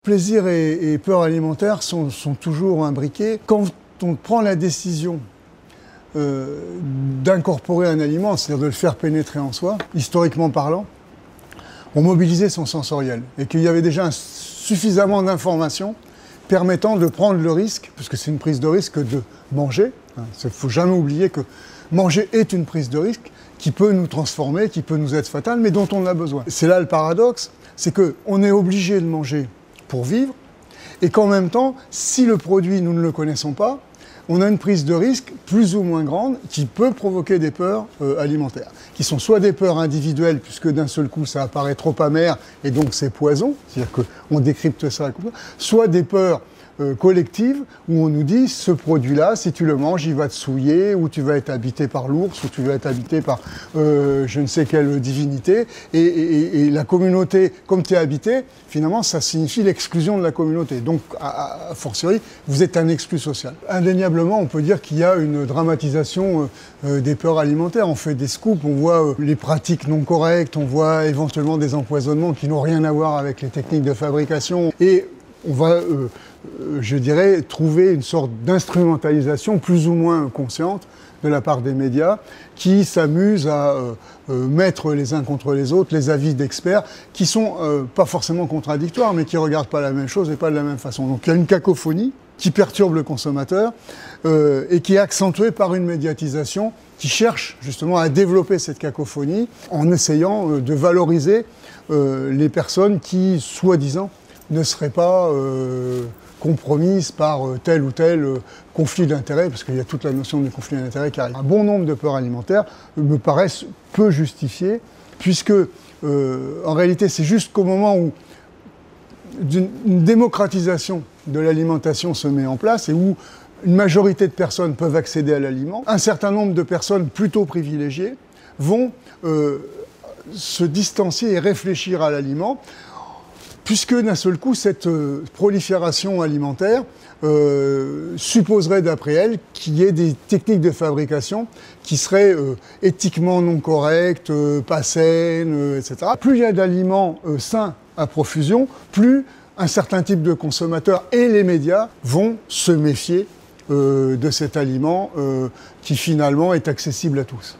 Plaisir et peur alimentaire sont toujours imbriqués. Quand on prend la décision d'incorporer un aliment, c'est-à-dire de le faire pénétrer en soi, historiquement parlant, on mobilisait son sensoriel et qu'il y avait déjà suffisamment d'informations permettant de prendre le risque, puisque c'est une prise de risque de manger. Il ne faut jamais oublier que manger est une prise de risque qui peut nous transformer, qui peut nous être fatale, mais dont on a besoin. C'est là le paradoxe, c'est qu'on est obligé de manger pour vivre, et qu'en même temps, si le produit, nous ne le connaissons pas, on a une prise de risque plus ou moins grande qui peut provoquer des peurs alimentaires, qui sont soit des peurs individuelles, puisque d'un seul coup ça apparaît trop amer et donc c'est poison, c'est-à-dire qu'on décrypte ça, soit des peurs collectives où on nous dit ce produit-là, si tu le manges, il va te souiller, ou tu vas être habité par l'ours, ou tu vas être habité par je ne sais quelle divinité, et la communauté, comme tu es habité, finalement ça signifie l'exclusion de la communauté. Donc, a fortiori, vous êtes un exclu social. Indéniablement, on peut dire qu'il y a une dramatisation des peurs alimentaires. On fait des scoops, on voit les pratiques non correctes, on voit éventuellement des empoisonnements qui n'ont rien à voir avec les techniques de fabrication, et on va je dirais, trouver une sorte d'instrumentalisation plus ou moins consciente de la part des médias qui s'amusent à mettre les uns contre les autres les avis d'experts qui sont pas forcément contradictoires, mais qui regardent pas la même chose et pas de la même façon. Donc il y a une cacophonie qui perturbe le consommateur et qui est accentuée par une médiatisation qui cherche justement à développer cette cacophonie en essayant de valoriser les personnes qui, soi-disant, ne seraient pas compromises par tel ou tel conflit d'intérêts, parce qu'il y a toute la notion du conflit d'intérêts qui arrive. Un bon nombre de peurs alimentaires me paraissent peu justifiées, puisque en réalité c'est juste qu'au moment où une démocratisation de l'alimentation se met en place et où une majorité de personnes peuvent accéder à l'aliment, un certain nombre de personnes plutôt privilégiées vont se distancier et réfléchir à l'aliment, puisque d'un seul coup, cette prolifération alimentaire supposerait, d'après elle, qu'il y ait des techniques de fabrication qui seraient éthiquement non correctes, pas saines, etc. Plus il y a d'aliments sains à profusion, plus un certain type de consommateurs et les médias vont se méfier de cet aliment qui finalement est accessible à tous.